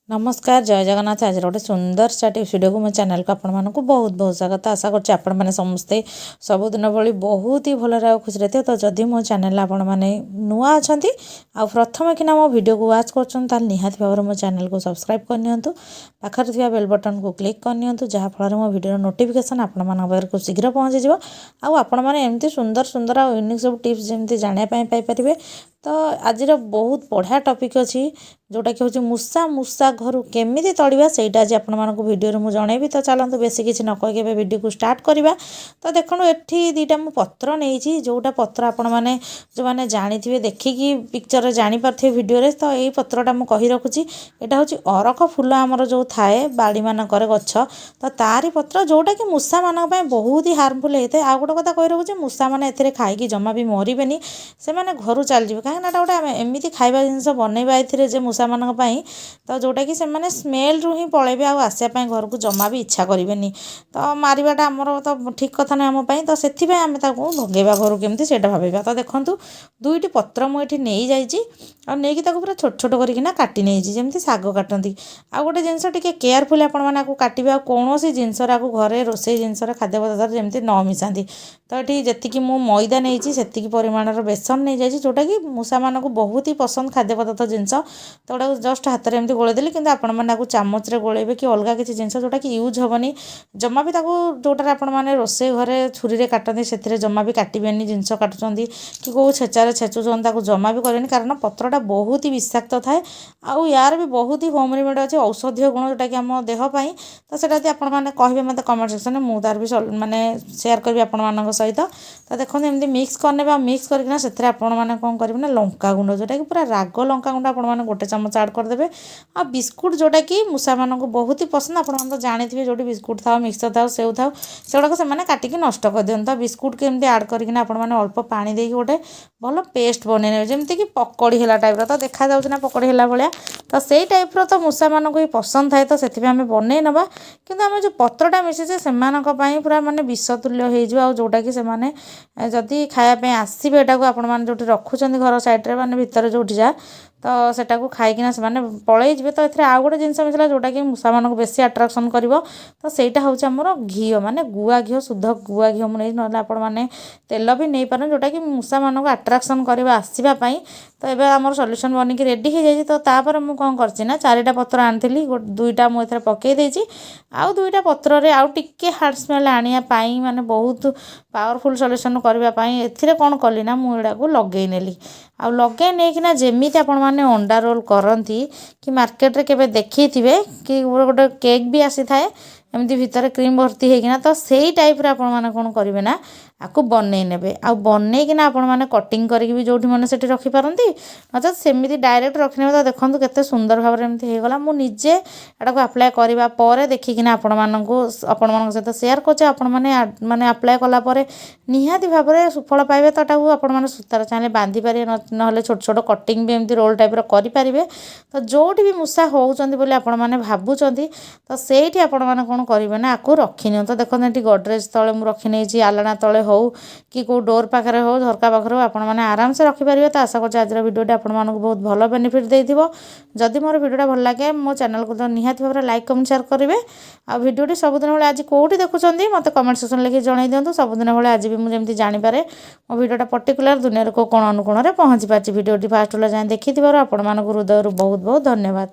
नमस्कार जय जगन्नाथ। आज गोटे सुंदर सा वीडियो को मो चैनल को आपण मानक बहुत बहुत स्वागत। आशा करछि आपण माने समस्ते सबुदिन भली बहुत ही भल रहा खुशी रहते। तो जदि मो चैनल आपण माने नुआ अछंती आ प्रथम किना मो वीडियो को वाच करछन ताल निहाती भाव मो चैनल को सब्सक्राइब करनियंतु, पाखर थिया बेल बटन को क्लिक करनियंतु, जहा फल मो वीडियो नोटिफिकेशन आपण मान पाखर को शीघ्र पहुंच जिवो। आ आपण माने एमती सुंदर सुंदर आ यूनिक सब टिप्स जेमती जानिया पई पाई परिबे। तो आज बहुत बढ़िया टॉपिक अच्छी जोटा कि हूँ मूषा मूषा घर केमी तड़वा से आज आपण मानक वीडियो मुझे जनइबी। तो चलते बेसी किसी न कहीकि वीडियो को स्टार्ट करवा। तो देखो ये दीटा मु पत्र नहीं जोटा पत्र आपण मैंने जो मैंने जानी थे देखिकी पिक्चर जापारे वीडियो। तो यही पत्रटा मुझे कही रखुच्छी यहाँ हूँ अरख फूल आमर जो थाए बाड़ी मानक गछ। तो तारी पत्र जोटा कि मूषा मान बहुत ही हार्मफुल होता है। आ गोटे कथा कही रखुच्छे मूषा मैंने ए खाई जमा भी मरबे से घर चलि कहीं गोटे एमती खाଇବା जिनस बनइबा ए मूषा मान तो जोटा कि से स्मेल रु ही पलैबे आसवाई घर को जमा भी इच्छा करें। तो मारिबाटा आमर तो ठीक कथा ना आमपाई। तो से आम भगेबा घर केमती से भाविबा। तो देखूँ दुईटी पत्र मुझे नहीं जाइए नहीं पूरा छोट छोट करना काटी नहीं जमी शाग काटती। आ गोटे जिनस टे केयरफुल आपको काटे कौन जिनस घरे रोसे जिनस खाद्य पदार्थ जमी न मिसाती। तो ये जी मु मैदा नहीं से परिमाण बेसन नहीं जाइए जोटा कि मूषा मान बहुत ही पसंद खाद्य पदार्थ जिनस। तो गोटा जस्ट हाथ में एमती गोलेदेली कि आपको चामच गोलेबे कि अलग किसी जिनस जोटा कि यूज हेनी जमा भी जोटा आपने रोसे घरे छुरी काटती से जमा भी काटबेनि जिनस काटुंट कि कौ छेचारे छेचुंट जमा भी करेनि कारण पत्रटा बहुत ही विषाक्त थाए। आउ यार भी बहुत ही होम रेमेडी अच्छे औषधीय गुण जोटा कि आम देहपाई। तो सेटा आपने कहे मत कमेंट सेक्शन में मुझे तार भी माने सेयार करी आपण सहित। तो देखो एमती मिक्स करने मिक्स करना से आपने कौन करेंगे ना लंका गुंड जोटा कि पूरा राग लंका गुंड आपने गोटे चामच आड करदे। आ बिस्कुट जोटा कि मूषा मान बहुत ही पसंद आपन तो जानी जो बिस्कुट था मिक्सचर था सेव था से गुड़ाक से काटिकी नष्ट कर दिखाते। तो बिस्कुट केमती आड करना अल्प पानी देके गोटे भल पेस्ट बनई जमी कि पकड़ी है टाइप। तो देखा ना पकड़ी है भाया। तो से टाइप तो मूषा मानक ही पसंद थाए। तो से आम बनई नवा कि आम जो पत्रटा मिसेजे से पूरा मानने विषतुल्य हो जोटा कि जदि खायापी आसबे यहाँ आपण जो रखुच्च घर सैड्रे मानने भितर जो जा तो सेटा को खाईकिना से पलि जी। तो ये आउ गोटे जिनस मिसला जोटा कि मूषा मान बेसी आट्राक्शन कर। तो सहीटा हूँ आमर घी माने गुआ घी शुद्ध गुआ घी मुझे ना आपने तेल भी नहीं पारे जोटा कि मूषा मान आट्राक्शन करवा आसवाई। तो ये आम सल्यूशन बनिकी रेडी हो जाए। तो तापर मुझे कौन करना चारिटा पत्र आनी दुईटा मुझे पकई देती आउ दुईटा पत्र आउ टिके हार्ड स्मेल आने माने बहुत पावरफुल सल्यूशन करने ए कौन कली ना मुझा को लगे नेली आ लगे नहीं कि जमी आपण मैंने अंडा रोल करती कि मार्केट रे केबे देखी थे कि गोटे केक भी आसी थाए एमती भितर क्रीम भर्ती होना। तो सही टाइप आपने कौन करेंगे ना आपको बनई ने आ बनईकिना आपने कटिंग करके भी जो मैंने से रखिपारती नचेत सेमती डायरेक्ट रखने। तो देखो केते सुंदर भाव में होगला मुझे यहाँ को आप्लाय करने देखिकिना आपण सहित सेयार करछे। आपण माने आप्लाय कलापर निहाती भाव में सुफल पाइबे। तो आपने सूतार चाहिए बांधि पारे ना छोट छोट कटिंग भी एमती रोल टाइप करेंगे। तो जोटी भी मूषा होउचंदी बोली आपण माने भाबुचंदी तो सेठी आपण माने कौन करेंगे ना आपको रखिनि। तो देखो ये गडरेज तले मुझे रखी नहीं आलना तले हो कि कौ डोर पाखे हो झरका पाखे हो आपण मैंने आराम से रखिपारे। तो आशा करछि आज वीडियोटी आपको बहुत भल बेनिफिट देथिबो। जदि मोर वीडियोटा भल लगे मो चैनल को तो निहाती भाव में लाइक कमेंट शेयर करेंगे। आ वीडियोटी सबुदिन भाई आज कौटी देखुंत मत कमेंट सेक्शन लिखि जणाई दिंतु। सबुदिन भाई आज भी मुझे जानीपे मो वीडियोटा पर्टिकुलर दुनिया को कौन अनुकोण में पहुँची पार्टी। वीडियोटी फास्ट जाए देखी आपण हृदय बहुत बहुत धन्यवाद।